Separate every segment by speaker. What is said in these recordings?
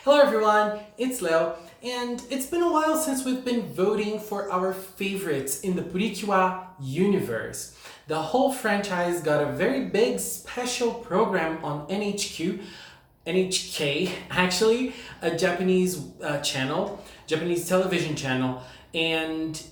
Speaker 1: Hello everyone, it's Leo, and it's been a while since we've been voting for our favorites in the PreCure universe. The whole franchise got a very big special program on NHK actually, a Japanese Japanese television channel, and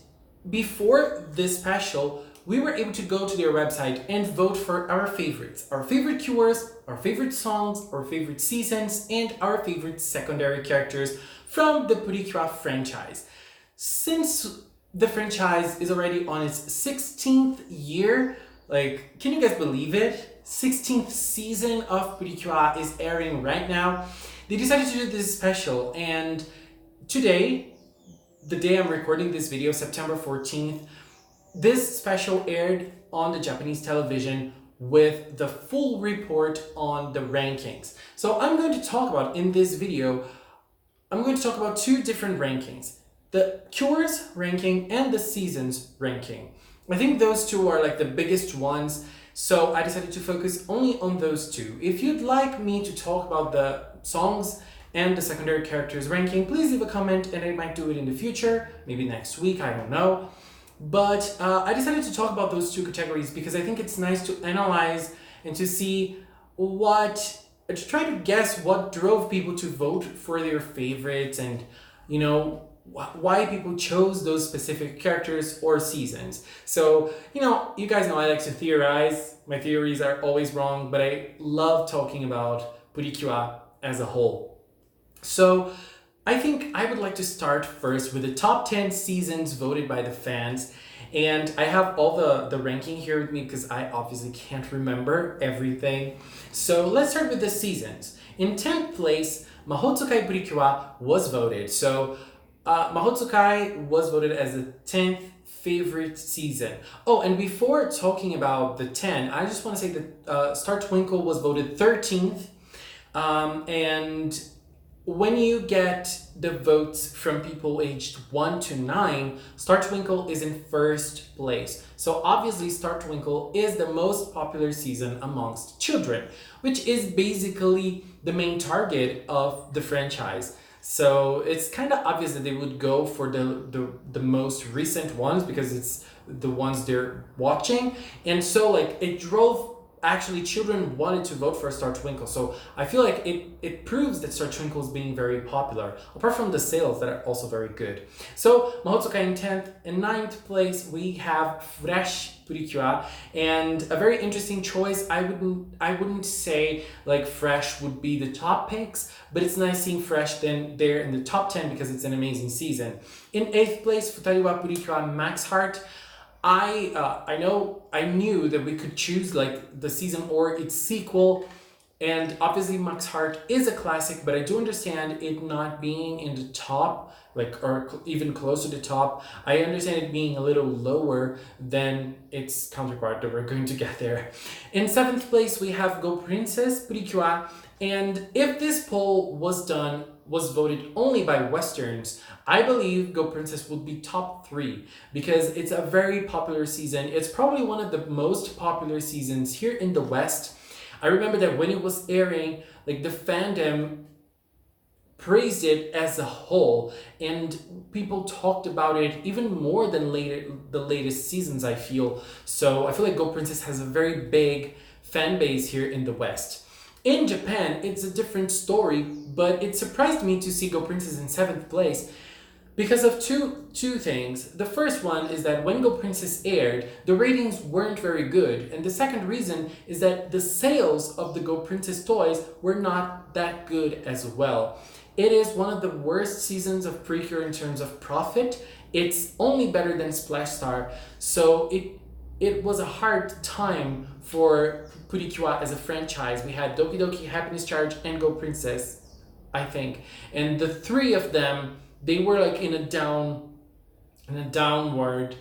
Speaker 1: before this special, we were able to go to their website and vote for our favorites, our favorite cures, our favorite songs, our favorite seasons, and our favorite secondary characters from the PreCure franchise. Since the franchise is already on its 16th year, can you guys believe it? 16th season of PreCure is airing right now. They decided to do this special, and today, the day I'm recording this video, September 14th, this special aired on the Japanese television with the full report on the rankings. So I'm going to talk about, in this video, I'm going to talk about two different rankings. The Cures ranking and the Seasons ranking. I think those two are like the biggest ones, so I decided to focus only on those two. If you'd like me to talk about the songs and the secondary characters ranking, please leave a comment and I might do it in the future, maybe next week, I don't know. But I decided to talk about those two categories because I think it's nice to analyze and to see to try to guess what drove people to vote for their favorites and, why people chose those specific characters or seasons. So, you guys know I like to theorize. My theories are always wrong, but I love talking about PreCure as a whole. So, I think I would like to start first with the top 10 seasons voted by the fans. And I have all the ranking here with me because I obviously can't remember everything. So let's start with the seasons. In 10th place, Mahotsukai PreCure was voted. So Mahotsukai was voted as the 10th favorite season. Oh, and before talking about the 10, I just want to say that Star Twinkle was voted 13th. And when you get the votes from people aged 1 to 9, Star Twinkle is in first place. So obviously Star Twinkle is the most popular season amongst children, which is basically the main target of the franchise. So it's kind of obvious that they would go for the most recent ones because it's the ones they're watching. And so it drove. Actually, children wanted to vote for Star Twinkle, so I feel like it proves that Star Twinkle is being very popular, apart from the sales that are also very good. So, Mahotsukai in 10th. In 9th place, we have Fresh PreCure, and a very interesting choice. I wouldn't say Fresh would be the top picks, but it's nice seeing Fresh then there in the top 10 because it's an amazing season. In 8th place, Futariwa PreCure Max Heart. I knew that we could choose the season or its sequel, and obviously Max Heart is a classic, but I do understand it not being in the top, or even close to the top. I understand it being a little lower than its counterpart that we're going to get there. In 7th place, we have Go Princess PreCure, and if this poll was voted only by Westerns, I believe Go Princess would be top 3 because it's a very popular season. It's probably one of the most popular seasons here in the West. I remember that when it was airing, the fandom praised it as a whole, and people talked about it even more than the latest seasons, I feel. So I feel like Go Princess has a very big fan base here in the West. In Japan, it's a different story, but it surprised me to see Go Princess in 7th place because of two things. The first one is that when Go Princess aired, the ratings weren't very good. And the second reason is that the sales of the Go Princess toys were not that good as well. It is one of the worst seasons of PreCure in terms of profit. It's only better than Splash Star, so it was a hard time for PreCure as a franchise. We had Doki Doki, Happiness Charge, and Go Princess, I think. And the three of them, they were in a downward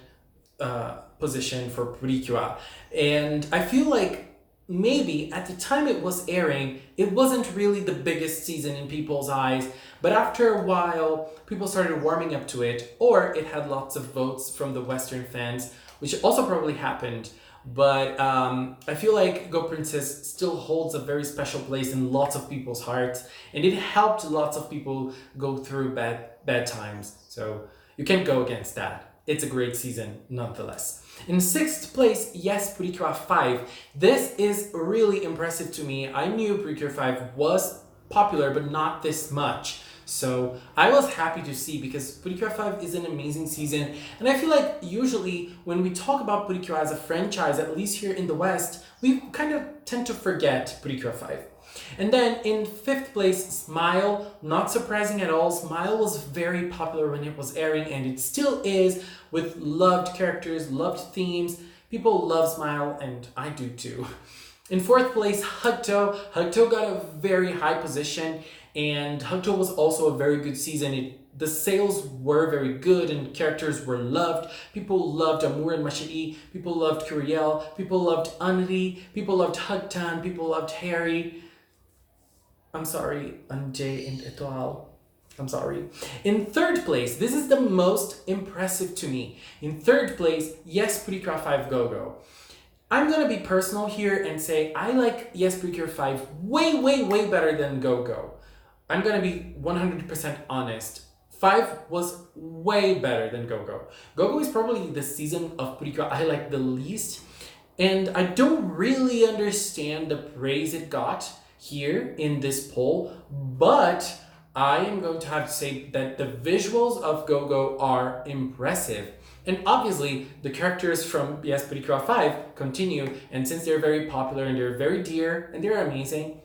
Speaker 1: position for PreCure. And I feel like maybe at the time it was airing, it wasn't really the biggest season in people's eyes, but after a while, people started warming up to it, or it had lots of votes from the Western fans, which also probably happened. but I feel like Go Princess still holds a very special place in lots of people's hearts, and it helped lots of people go through bad times. So you can't go against that. It's a great season nonetheless. In sixth place, yes, PreCure 5. This is really impressive to me. I knew PreCure 5 was popular, but not this much. So I was happy to see, because PreCure 5 is an amazing season, and I feel like usually when we talk about PreCure as a franchise, at least here in the West, we kind of tend to forget PreCure 5. And then in fifth place, Smile. Not surprising at all. Smile was very popular when it was airing, and it still is, with loved characters, loved themes. People love Smile, and I do too. In fourth place, Hugto. Hugto got a very high position, and Hugto was also a very good season. The sales were very good and characters were loved. People loved Amour and Mashiri. People loved Curiel. People loved Anri. People loved Hugtan. People loved Harry. I'm sorry, Anjay and Etoile. I'm sorry. In third place, this is the most impressive to me. In third place, yes, PreCure 5 Go-Go. I'm gonna be personal here and say I like Yes PreCure 5 way better than Go-Go. I'm gonna be 100% honest. 5 was way better than Go-Go. Go-Go is probably the season of PreCure I like the least, and I don't really understand the praise it got here in this poll, but I am going to have to say that the visuals of Go-Go are impressive. And obviously, the characters from Yes PreCure 5 continue, and since they're very popular and they're very dear and they're amazing,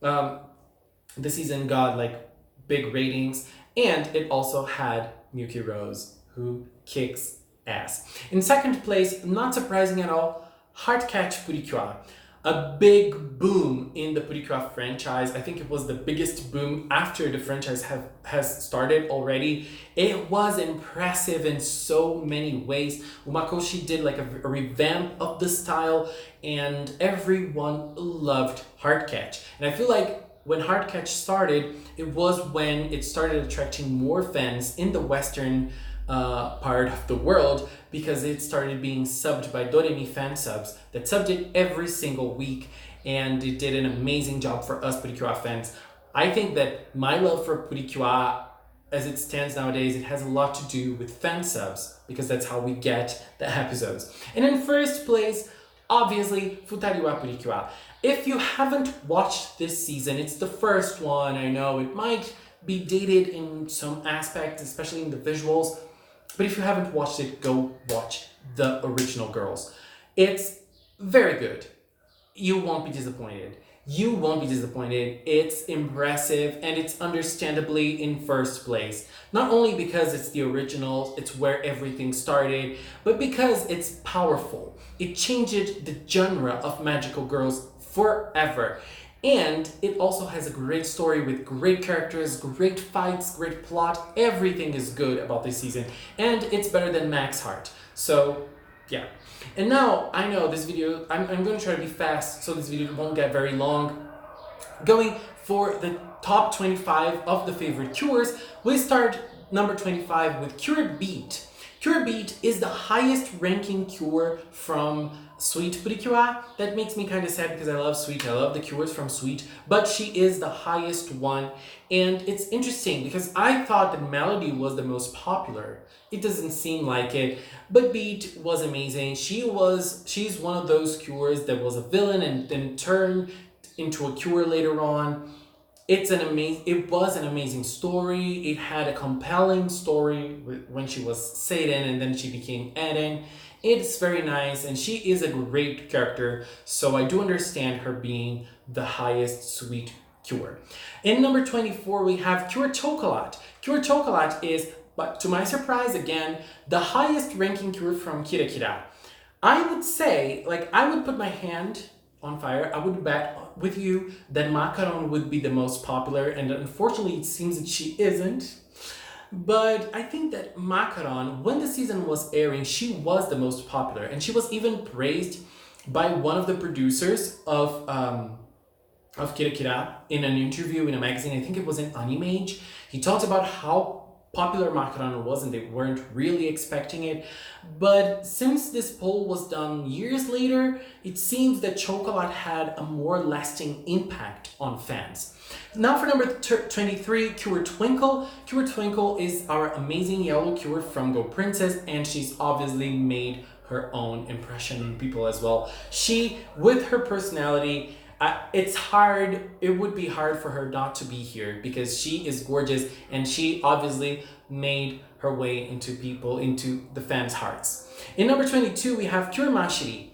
Speaker 1: the season got like big ratings, and it also had Miyuki Rose, who kicks ass. In second place, not surprising at all, Heartcatch PreCure. A big boom in the PreCure franchise. I think it was the biggest boom after the franchise has started already. It was impressive in so many ways. Umakoshi did like a revamp of the style, and everyone loved Heartcatch. And I feel like when Heartcatch started, it was when it started attracting more fans in the Western part of the world, because it started being subbed by Doremi fan subs that subbed it every single week, and it did an amazing job for us PreCure fans. I think that my love for PreCure as it stands nowadays, it has a lot to do with fan subs, because that's how we get the episodes. And in first place, obviously, Futari wa PreCure. If you haven't watched this season, it's the first one. I know it might be dated in some aspects, especially in the visuals, but if you haven't watched it, go watch the original girls. It's very good. You won't be disappointed. You won't be disappointed. It's impressive, and it's understandably in first place. Not only because it's the original, it's where everything started, but because it's powerful. It changed the genre of magical girls forever. And it also has a great story with great characters, great fights, great plot. Everything is good about this season. And it's better than Max Heart. So, yeah. And now, I know this video, I'm going to try to be fast so this video won't get very long. Going for the top 25 of the favorite cures, we start number 25 with Cure Beat. Cure Beat is the highest ranking cure from Sweet PreCure. That makes me kind of sad because I love Sweet. I love the cures from Sweet, but she is the highest one. And it's interesting because I thought that Melody was the most popular. It doesn't seem like it, but Beat was amazing. She's one of those cures that was a villain and then turned into a cure later on. It was an amazing story. It had a compelling story when she was Satan and then she became Eden. It's very nice, and she is a great character, so I do understand her being the highest Sweet cure. In number 24, we have Cure Chocolate. Cure Chocolate is, but to my surprise again, the highest ranking cure from Kira Kira. I would say, I would put my hand on fire. I would bet with you that Macaron would be the most popular, and unfortunately it seems that she isn't. But I think that Macaron, when the season was airing, she was the most popular, and she was even praised by one of the producers of Kira Kira in an interview in a magazine. I think it was in Animage. He talked about how popular macarona was and they weren't really expecting it. But since this poll was done years later, it seems that Chocolat had a more lasting impact on fans. Now for number 23, Cure Twinkle. Cure Twinkle is our amazing yellow Cure from Go Princess, and she's obviously made her own impression on people as well. She, with her personality, it would be hard for her not to be here because she is gorgeous and she obviously made her way into the fans' hearts. In number 22, we have Cure Mashiri.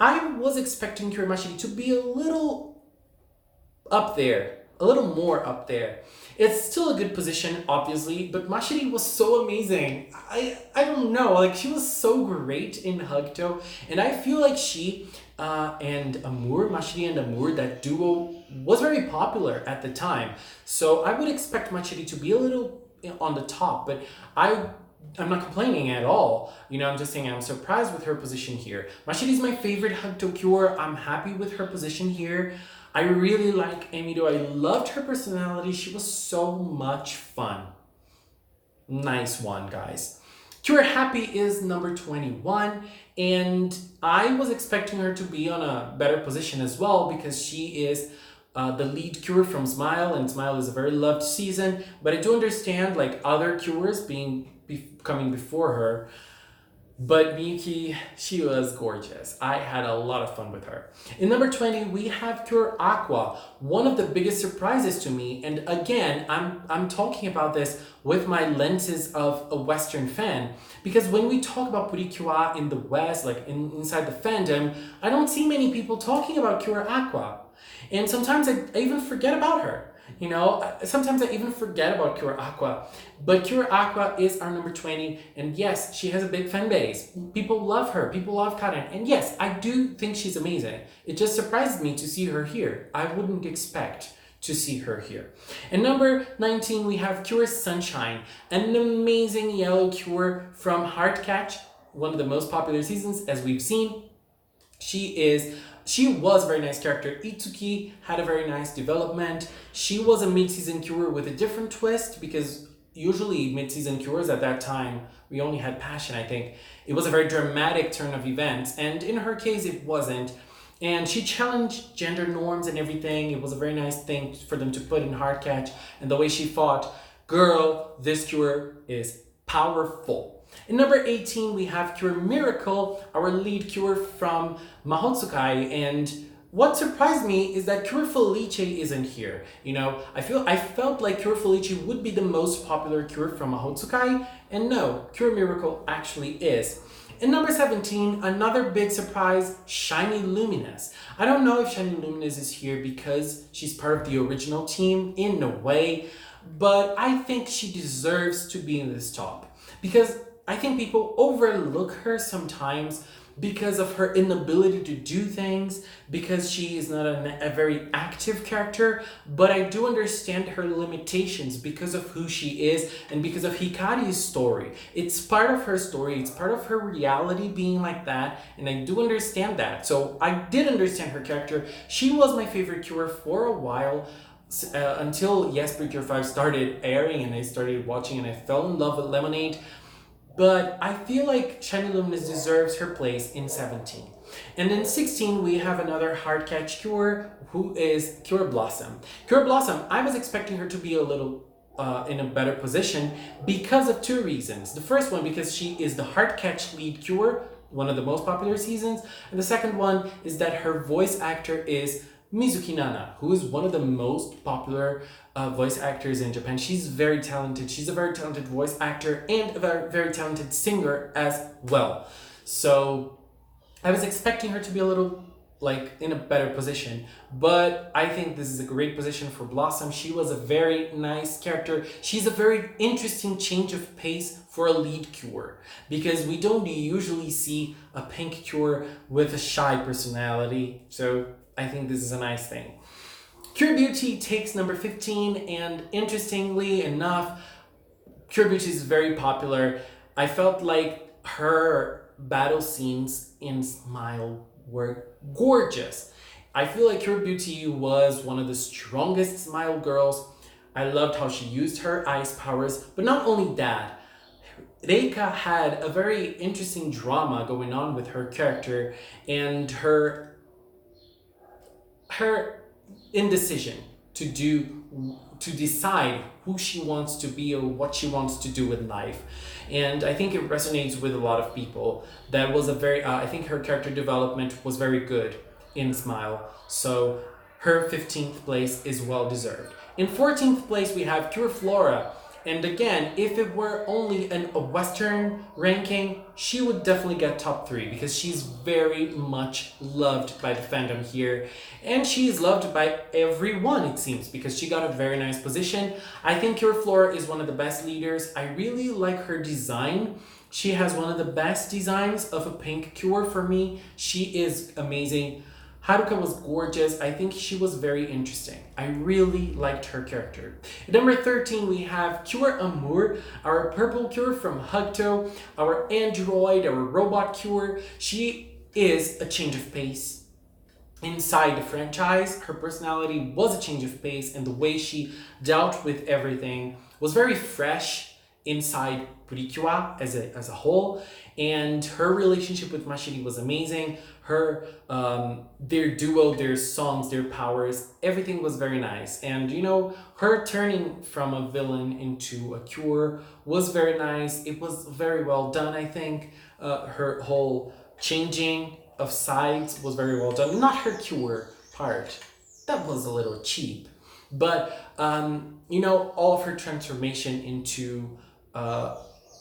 Speaker 1: I was expecting Cure Mashiri to be a little up there, a little more up there. It's still a good position, obviously, but Mashiri was so amazing. I don't know, like she was so great in Hugto, and I feel like she and Amour, Mashiri and Amour, that duo was very popular at the time. So I would expect Mashiri to be a little on the top, but I'm not complaining at all. I'm just saying I'm surprised with her position here. Mashiri is my favorite Hugto Cure. I'm happy with her position here. I really like Amido. I loved her personality. She was so much fun. Nice one, guys. Cure Happy is number 21, and I was expecting her to be on a better position as well because she is the lead Cure from Smile, and Smile is a very loved season, but I do understand like other Cures coming before her. But Miyuki, she was gorgeous. I had a lot of fun with her. In number 20, we have Cure Aqua, one of the biggest surprises to me. And again, I'm talking about this with my lenses of a Western fan, because when we talk about PreCure in the West, like inside the fandom, I don't see many people talking about Cure Aqua. And sometimes I even forget about her. Sometimes I even forget about Cure Aqua. But Cure Aqua is our number 20, and yes, she has a big fan base. People love her, people love Karen, and yes, I do think she's amazing. It just surprised me to see her here. I wouldn't expect to see her here. And number 19, we have Cure Sunshine, an amazing yellow Cure from Heartcatch, one of the most popular seasons, as we've seen. She was a very nice character. Itsuki had a very nice development. She was a mid-season Cure with a different twist, because usually mid-season Cures at that time, we only had Passion, I think. It was a very dramatic turn of events, and in her case it wasn't. And she challenged gender norms and everything. It was a very nice thing for them to put in Heartcatch, and the way she fought, girl, this Cure is powerful. In number 18, we have Cure Miracle, our lead Cure from Mahotsukai, and what surprised me is that Cure Felice isn't here. I felt like Cure Felice would be the most popular Cure from Mahotsukai, and no, Cure Miracle actually is. In number 17, another big surprise, Shiny Luminous. I don't know if Shiny Luminous is here because she's part of the original team in a way, but I think she deserves to be in this top, because I think people overlook her sometimes because of her inability to do things, because she is not a very active character, but I do understand her limitations because of who she is and because of Hikari's story. It's part of her story, it's part of her reality being like that, and I do understand that. So I did understand her character. She was my favorite Cure for a while, until PreCure 5 started airing and I started watching and I fell in love with Lemonade. But I feel like Shiny Luminous deserves her place in 17. And in 16, we have another Heartcatch Cure, who is Cure Blossom. Cure Blossom, I was expecting her to be a little in a better position because of two reasons. The first one, because she is the Heartcatch lead Cure, one of the most popular seasons. And the second one is that her voice actor is Mizuki Nana, who is one of the most popular voice actors in Japan. She's very talented. She's a very talented voice actor and a very, very talented singer as well. So I was expecting her to be a little in a better position, but I think this is a great position for Blossom. She was a very nice character. She's a very interesting change of pace for a lead Cure, because we don't usually see a pink Cure with a shy personality. So I think this is a nice thing. Cure Beauty takes number 15, and interestingly enough, Cure Beauty is very popular. I felt like her battle scenes in Smile were gorgeous. I feel like Cure Beauty was one of the strongest Smile girls. I loved how she used her ice powers, but not only that, Reika had a very interesting drama going on with her character and her indecision to decide who she wants to be or what she wants to do with life. And I think it resonates with a lot of people. That was a very I think her character development was very good in Smile. So her 15th place is well deserved. In 14th place we have Pure Flora. And again, if it were only a Western ranking, she would definitely get top 3 because she's very much loved by the fandom here. And she is loved by everyone, it seems, because she got a very nice position. I think Pure Flora is one of the best leaders. I really like her design. She has one of the best designs of a pink cure for me. She is amazing. Haruka was gorgeous. I think she was very interesting. I really liked her character. At number 13, we have Cure Amour, our purple cure from Hugto, our android, our robot cure. She is a change of pace. Inside the franchise, her personality was a change of pace, and the way she dealt with everything was very fresh inside PreCure as a whole. And her relationship with Mashiri was amazing. Her their duo, their songs, their powers, everything was very nice. And you know, her turning from a villain into a cure was very nice. It was very well done, I think. Her whole changing of sides was very well done. Not her cure part. That was a little cheap. But you know, all of her transformation into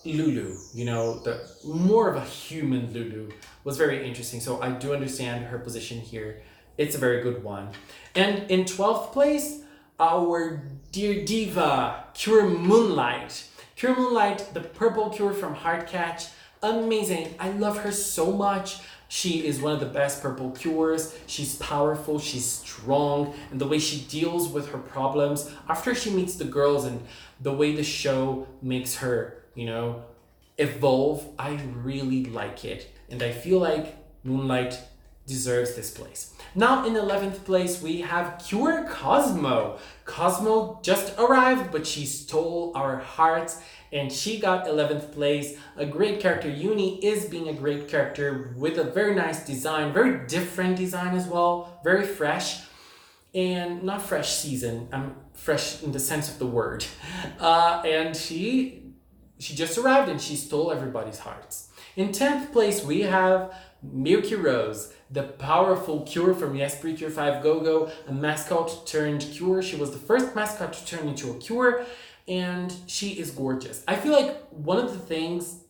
Speaker 1: Lulu, you know, the more of a human Lulu was very interesting. So I do understand her position here. It's a very good one. And in 12th place, our dear diva, Cure Moonlight. Cure Moonlight, the purple cure from Heartcatch. Amazing. I love her so much. She is one of the best purple cures. She's powerful, she's strong, and the way she deals with her problems after she meets the girls and the way the show makes her, you know, evolve, I really like it. And I feel like Moonlight deserves this place. Now in 11th place, we have Cure Cosmo. Cosmo just arrived, but she stole our hearts and she got 11th place. A great character. Uni is being a great character with a very nice design, very different design as well, very fresh. And not fresh season, I'm fresh in the sense of the word. And she just arrived and she stole everybody's hearts. In 10th place, we have Milky Rose, the powerful cure from Yes PreCure 5 Go-Go, a mascot turned cure. She was the first mascot to turn into a cure, and she is gorgeous. I feel like one of the things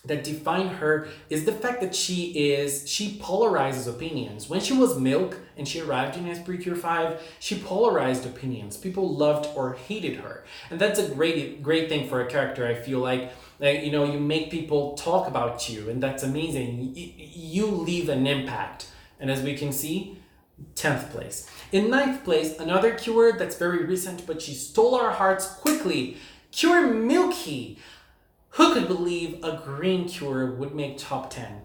Speaker 1: that define her is the fact that she polarizes opinions. When she was Milk and she arrived in Yes PreCure 5, she polarized opinions. People loved or hated her. And that's a great thing for a character, I feel like. You know, you make people talk about you, and that's amazing. You leave an impact. And as we can see, 10th place. In 9th place, another cure that's very recent, but she stole our hearts quickly. Cure Milky. Who could believe a green cure would make top 10?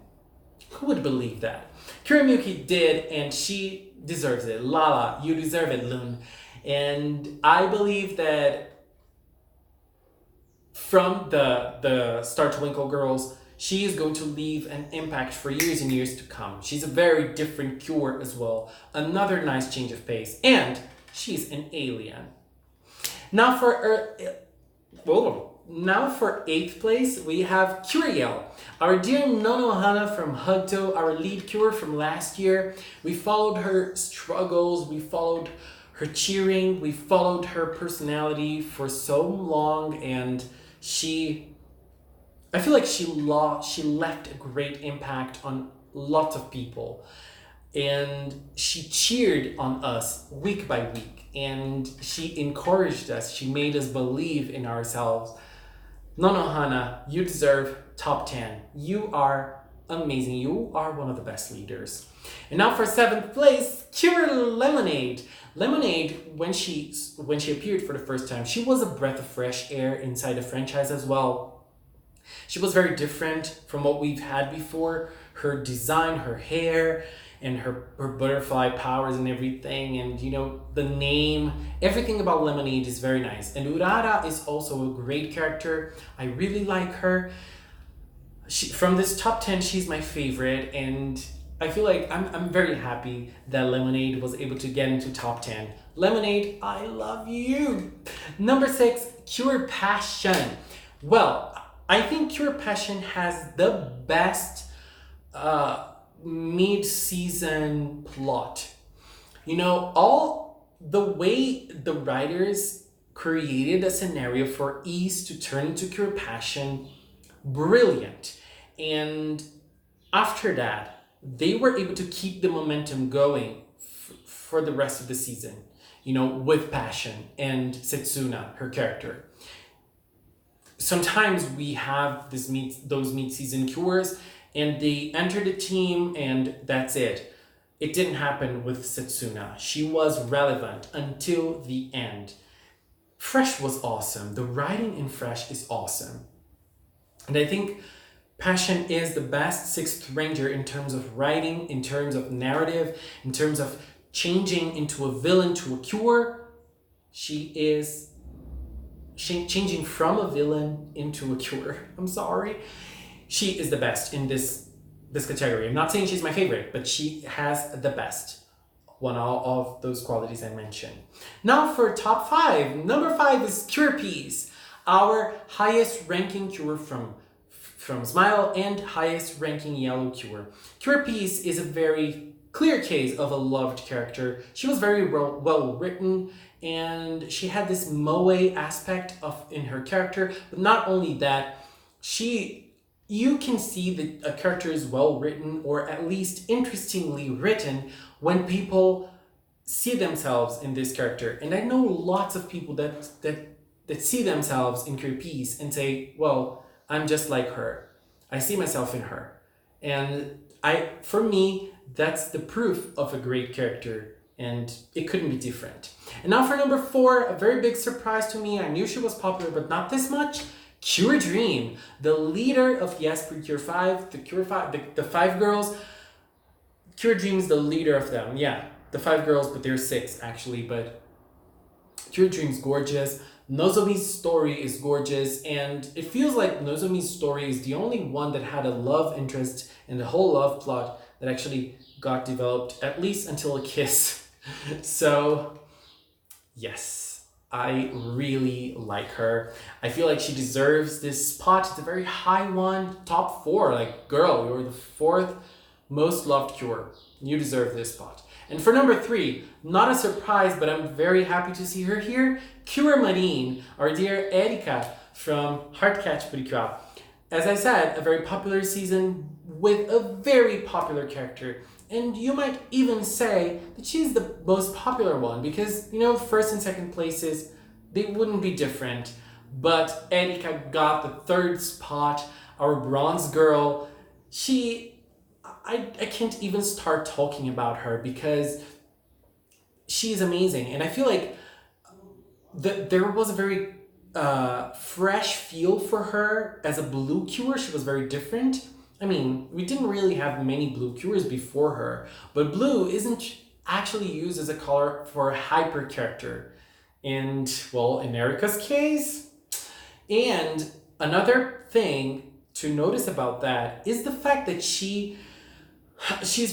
Speaker 1: Who would believe that? Cure Milky did, and she deserves it. Lala, you deserve it, Loon. And I believe that from the Star Twinkle girls, she is going to leave an impact for years and years to come. She's a very different cure as well. Another nice change of pace. And she's an alien. Now for 8th place, we have Curiel, our dear Nonohana from Hugto, our lead cure from last year. We followed her struggles, we followed her cheering, we followed her personality for so long, and I feel like she left a great impact on lots of people. And she cheered on us week by week, and she encouraged us, she made us believe in ourselves. Nonohana, you deserve top 10. You are amazing. You are one of the best leaders. And now for 7th place, Cure Lemonade. Lemonade, when she appeared for the first time, she was a breath of fresh air inside the franchise as well. She was very different from what we've had before. Her design, her hair, and her butterfly powers and everything, and you know, the name, everything about Lemonade is very nice. And Urara is also a great character. I really like her. From this top 10, she's my favorite, and I feel like I'm very happy that Lemonade was able to get into top 10. Lemonade, I love you. Number 6, Cure Passion. Well, I think Cure Passion has the best mid-season plot. You know, all the way the writers created a scenario for East to turn into Cure Passion, brilliant. And after that, they were able to keep the momentum going for the rest of the season, you know, with Passion and Setsuna, her character. Sometimes we have those mid-season cures and they enter the team and that's it. It didn't happen with Setsuna. She was relevant until the end. Fresh was awesome. The writing in Fresh is awesome. And I think Passion is the best Sixth Ranger in terms of writing, in terms of narrative, in terms of changing into a villain to a cure. She is changing from a villain into a cure. I'm sorry. She is the best in this category. I'm not saying she's my favorite, but she has the best one of those qualities I mentioned. Now for top 5. Number 5 is Cure Piece, our highest ranking cure from Smile and highest ranking yellow cure. Cure Piece is a very clear case of a loved character. She was very well written, and she had this moe aspect in her character. But not only that, you can see that a character is well written, or at least interestingly written, when people see themselves in this character. And I know lots of people that see themselves in Cure Piece and say, well, I'm just like her. I see myself in her. And for me, that's the proof of a great character, and it couldn't be different. And now for number 4, a very big surprise to me. I knew she was popular, but not this much. Cure Dream, the leader of PreCure 5, the 5 girls. Cure Dream is the leader of them. Yeah, the 5 girls, but there's 6 actually, but Cure Dream's gorgeous. Nozomi's story is gorgeous, and it feels like Nozomi's story is the only one that had a love interest and the whole love plot that actually got developed, at least until a kiss. So, yes, I really like her. I feel like she deserves this spot. It's a very high one, top 4. Like, girl, you're the 4th most loved cure. You deserve this spot. And for number 3, not a surprise, but I'm very happy to see her here, Cure Marine, our dear Erika from Heartcatch PreCure. As I said, a very popular season with a very popular character. And you might even say that she's the most popular one because, you know, first and second places, they wouldn't be different. But Erika got the 3rd spot, our bronze girl. I can't even start talking about her because she is amazing. And I feel like there was a very fresh feel for her as a blue cure. She was very different. I mean, we didn't really have many blue cures before her, but blue isn't actually used as a color for a hyper character. And, well, in Erika's case. And another thing to notice about that is the fact that she's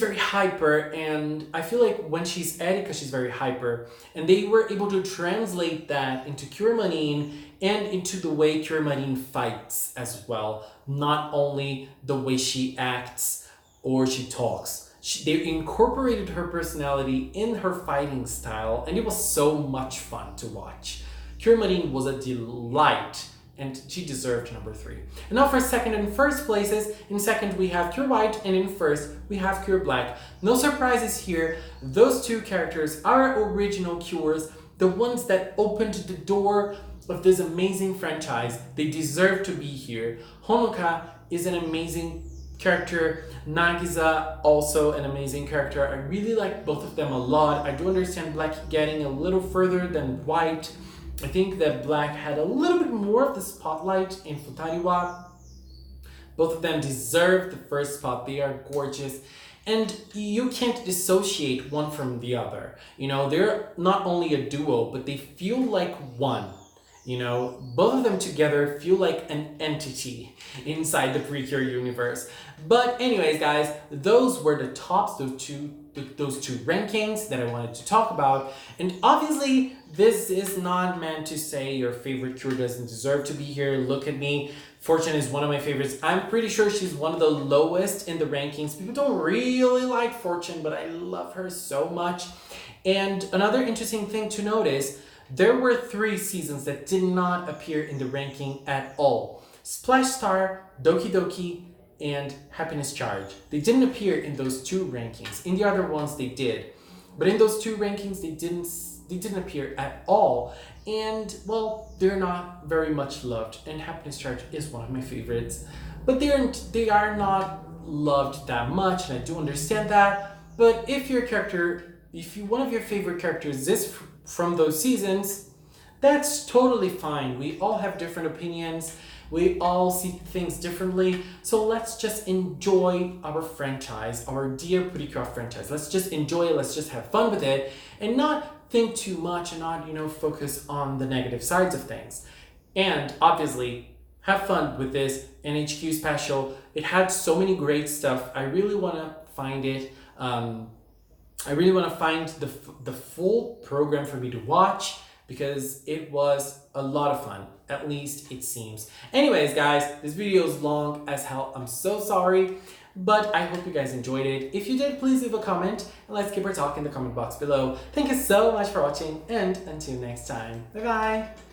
Speaker 1: very hyper, and I feel like when she's Erika, she's very hyper, and they were able to translate that into Cure Marine and into the way Cure Marine fights as well, not only the way she acts or she talks. They incorporated her personality in her fighting style, and it was so much fun to watch. Cure Marine was a delight, and she deserved number 3. And now for second and first places. In second we have Cure White, and in first we have Cure Black. No surprises here. Those 2 characters are original cures, the ones that opened the door of this amazing franchise. They deserve to be here. Honoka is an amazing character. Nagisa, also an amazing character. I really like both of them a lot. I do understand Black getting a little further than White. I think that Black had a little bit more of the spotlight in Futariwa. Both of them deserve the first spot. They are gorgeous. And you can't dissociate one from the other. You know, they're not only a duo, but they feel like one. You know, both of them together feel like an entity inside the PreCure universe. But anyways, guys, those were the tops, those two rankings that I wanted to talk about. And obviously, this is not meant to say your favorite cure doesn't deserve to be here. Look at me. Fortune is one of my favorites. I'm pretty sure she's one of the lowest in the rankings. People don't really like Fortune, but I love her so much. And another interesting thing to notice, there were 3 seasons that did not appear in the ranking at all. Splash Star, Doki Doki, and Happiness Charge. They didn't appear in those 2 rankings. In the other ones they did. But in those 2 rankings they didn't appear at all. And well, they're not very much loved. And Happiness Charge is one of my favorites. But they are not loved that much, and I do understand that. But if one of your favorite characters is from those seasons, that's totally fine. We all have different opinions. We all see things differently. So let's just enjoy our franchise, our dear PreCure franchise. Let's just enjoy it. Let's just have fun with it and not think too much and not, focus on the negative sides of things. And obviously, have fun with this NHQ special. It had so many great stuff. I really want to find it. I really want to find the full program for me to watch because it was a lot of fun. At least it seems. Anyways, guys, this video is long as hell. I'm so sorry, but I hope you guys enjoyed it. If you did, please leave a comment and let's keep our talk in the comment box below. Thank you so much for watching, and until next time. Bye-bye.